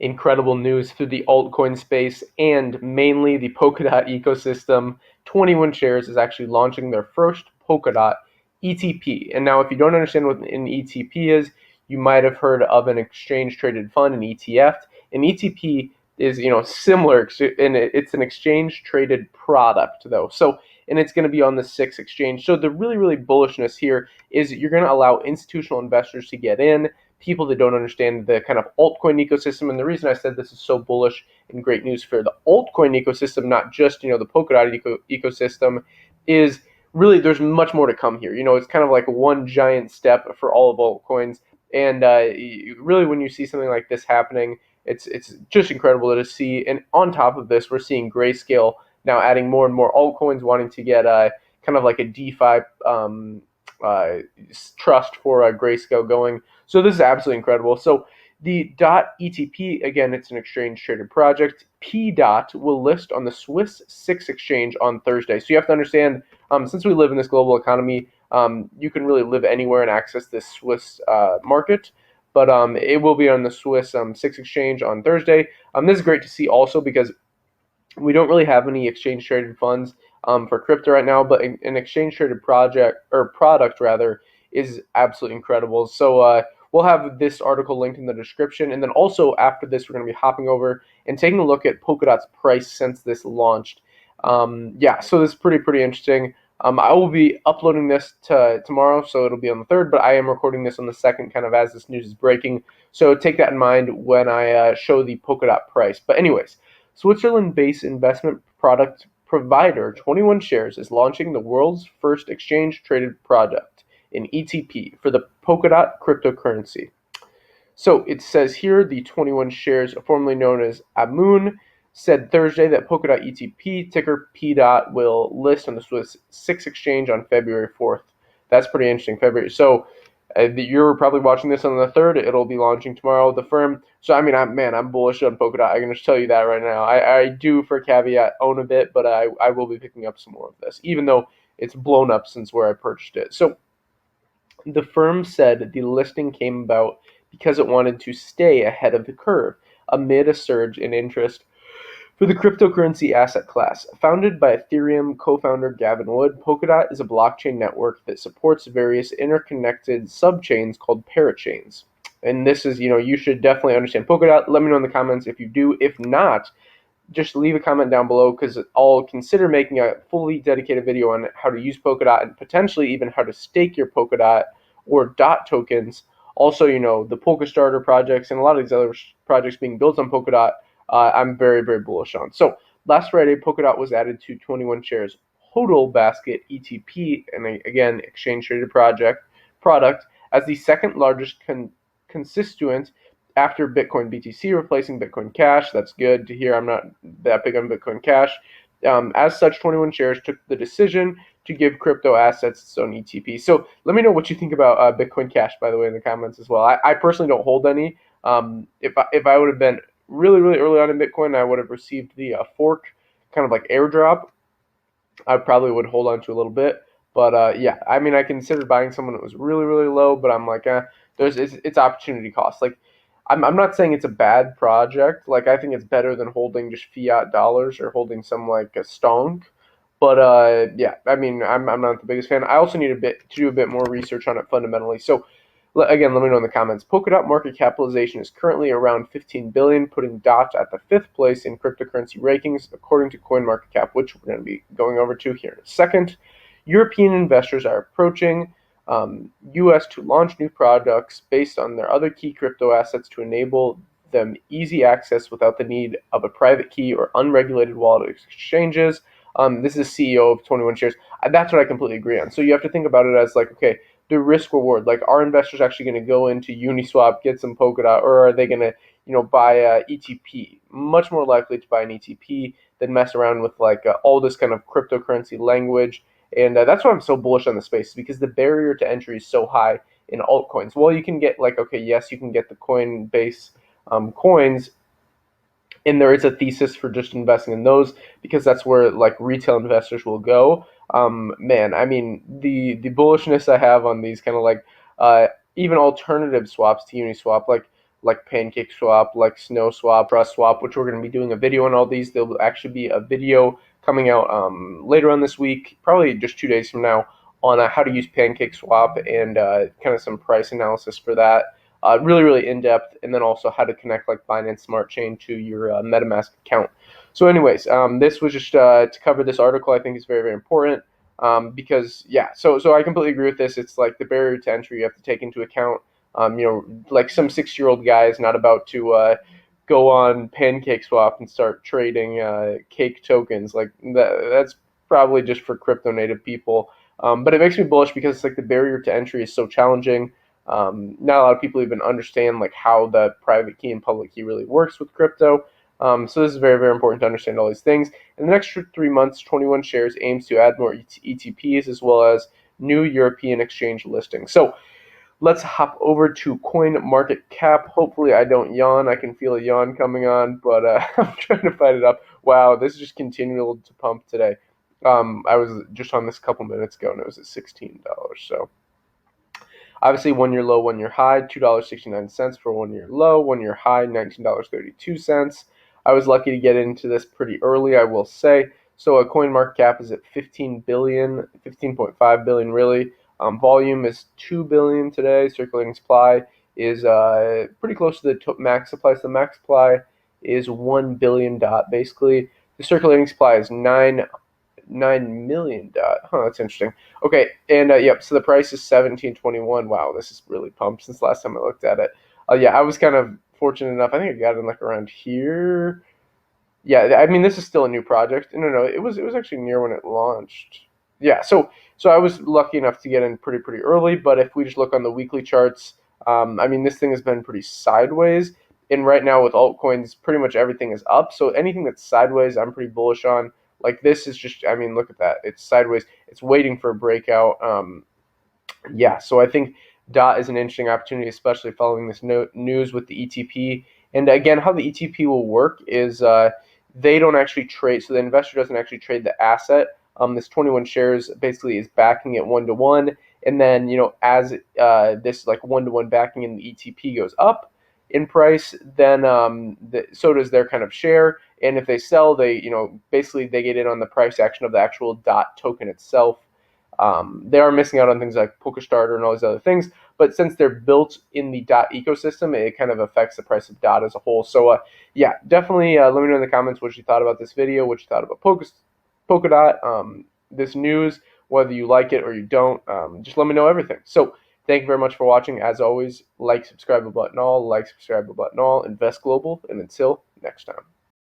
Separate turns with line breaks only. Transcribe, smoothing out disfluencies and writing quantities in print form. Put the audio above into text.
Incredible news through the altcoin space and mainly the Polkadot ecosystem. 21 Shares is actually launching their first Polkadot ETP. And now, if you don't understand what an ETP is, you might have heard of an exchange traded fund, an ETF. An ETP is, similar, and it's an exchange traded product though. So, and it's going to be on the SIX exchange. So the really bullishness here is you're going to allow institutional investors to get in, people that don't understand the kind of altcoin ecosystem. And the reason I said this is so bullish and great news for the altcoin ecosystem, not just the Polkadot ecosystem, is really there's much more to come here. It's kind of like one giant step for all of altcoins. And really, when you see something like this happening, it's just incredible to see. And on top of this, we're seeing Grayscale now adding more and more altcoins, wanting to get kind of like a DeFi uh, trust for Grayscale going. So this is absolutely incredible. So the DOT ETP, again, it's an exchange traded project. PDOT will list on the Swiss SIX exchange on Thursday. So you have to understand, since we live in this global economy, you can really live anywhere and access this Swiss market. But it will be on the Swiss SIX exchange on Thursday. This is great to see also because we don't really have any exchange traded funds for crypto right now, but an exchange traded project or product rather is absolutely incredible. So we'll have this article linked in the description, and then also after this, we're going to be hopping over and taking a look at Polkadot's price since this launched. Yeah, so this is pretty interesting. I will be uploading this tomorrow, so it'll be on the 3rd, but I am recording this on the 2nd, kind of as this news is breaking. So take that in mind when I show the Polkadot price. But anyways, Switzerland-based investment product provider 21 Shares is launching the world's first exchange-traded product, an ETP, for the Polkadot cryptocurrency. So it says here the 21 Shares, formerly known as Amun, said Thursday that Polkadot ETP, ticker PDOT, will list on the Swiss SIX exchange on February 4th. That's pretty interesting, February. So you're probably watching this on the 3rd. It'll be launching tomorrow. The firm. So I mean, I'm bullish on Polkadot. I can just tell you that right now. I do, for a caveat, own a bit, but I will be picking up some more of this, even though it's blown up since where I purchased it. So the firm said the listing came about because it wanted to stay ahead of the curve amid a surge in interest for the cryptocurrency asset class. Founded by Ethereum co-founder Gavin Wood, Polkadot is a blockchain network that supports various interconnected subchains called parachains. And this is, you should definitely understand Polkadot. Let me know in the comments if you do. If not, just leave a comment down below because I'll consider making a fully dedicated video on how to use Polkadot and potentially even how to stake your Polkadot or DOT tokens. Also, the Polka Starter projects and a lot of these other projects being built on Polkadot, I'm very bullish on. So last Friday, Polkadot was added to 21 Shares HODL Basket ETP, and again, exchange traded product as the second largest constituent after Bitcoin BTC, replacing Bitcoin Cash. That's good to hear. I'm not that big on Bitcoin Cash. As such, 21 Shares took the decision to give crypto assets its own ETP. So let me know what you think about Bitcoin Cash, by the way, in the comments as well. I personally don't hold any. If I would have been really early on in Bitcoin, I would have received the fork kind of like airdrop. I probably would hold on to a little bit. But yeah, I mean, I considered buying someone that was really low, but I'm like, it's opportunity cost. Like, I'm not saying it's a bad project. Like, I think it's better than holding just fiat dollars or holding some like a stonk. But yeah, I mean, I'm not the biggest fan. I also need to do a bit more research on it fundamentally. So again, let me know in the comments. Polkadot market capitalization is currently around 15 billion, putting DOT at the 5th place in cryptocurrency rankings, according to CoinMarketCap, which we're going to be going over to here in a second. European investors are approaching US to launch new products based on their other key crypto assets to enable them easy access without the need of a private key or unregulated wallet exchanges. This is CEO of 21 Shares. That's what I completely agree on. So you have to think about it as like, okay, the risk reward. Like, are investors actually going to go into Uniswap, get some Polkadot, or are they going to, buy a ETP? Much more likely to buy an ETP than mess around with like all this kind of cryptocurrency language. And that's why I'm so bullish on the space, because the barrier to entry is so high in altcoins. Well, you can get like, okay, yes, you can get the Coinbase coins, and there is a thesis for just investing in those because that's where like retail investors will go. Man, I mean, the bullishness I have on these kind of like even alternative swaps to Uniswap, like like Pancake Swap, like Snow Swap, Trust Swap, which we're going to be doing a video on all these. There will actually be a video coming out later on this week, probably just 2 days from now, on how to use Pancake Swap and kind of some price analysis for that. Really, really in depth, and then also how to connect like Binance Smart Chain to your MetaMask account. So, anyways, this was just to cover this article. I think is very, very important because yeah. So I completely agree with this. It's like the barrier to entry you have to take into account. Like some 6-year-old guy is not about to go on Pancake Swap and start trading cake tokens. Like that's probably just for crypto native people. But it makes me bullish because it's like the barrier to entry is so challenging. Not a lot of people even understand like how the private key and public key really works with crypto. So this is very, very important to understand all these things. In the next 3 months, 21 Shares aims to add more ETPs as well as new European exchange listings. So let's hop over to Coin Market Cap. Hopefully I don't yawn. I can feel a yawn coming on, but I'm trying to fight it up. Wow, this is just continual to pump today. I was just on this a couple minutes ago and it was at $16. So obviously 1 year low, 1 year high, $2.69 for 1 year low, 1 year high, $19.32. I was lucky to get into this pretty early, I will say. So a coin market cap is at 15 billion, 15.5 billion really. Volume is 2 billion today. Circulating supply is pretty close to the max supply. So the max supply is 1 billion dot basically. The circulating supply is 9 million dot. That's interesting. Okay, and yep. So the price is 17.21. Wow, this is really pumped since last time I looked at it. Yeah, I was kind of fortunate enough. I think I got it in like around here. Yeah, I mean this is still a new project. No, it was actually near when it launched. Yeah, so I was lucky enough to get in pretty early. But if we just look on the weekly charts, I mean this thing has been pretty sideways. And right now with altcoins, pretty much everything is up. So anything that's sideways, I'm pretty bullish on. Like this is just, I mean, look at that. It's sideways. It's waiting for a breakout. Yeah, so I think DOT is an interesting opportunity, especially following this news with the ETP. And again, how the ETP will work is they don't actually trade, so the investor doesn't actually trade the asset. This 21 shares basically is backing it 1-to-1, and then as this like 1-to-1 backing in the ETP goes up in price, then so does their kind of share. And if they sell, they basically they get in on the price action of the actual DOT token itself. They are missing out on things like Polkadot and all these other things, but since they're built in the DOT ecosystem, it kind of affects the price of DOT as a whole. So yeah, definitely let me know in the comments what you thought about this video, what you thought about Polkadot, this news, whether you like it or you don't. Just let me know everything. So thank you very much for watching. As always, like, subscribe button all, invest global, and until next time.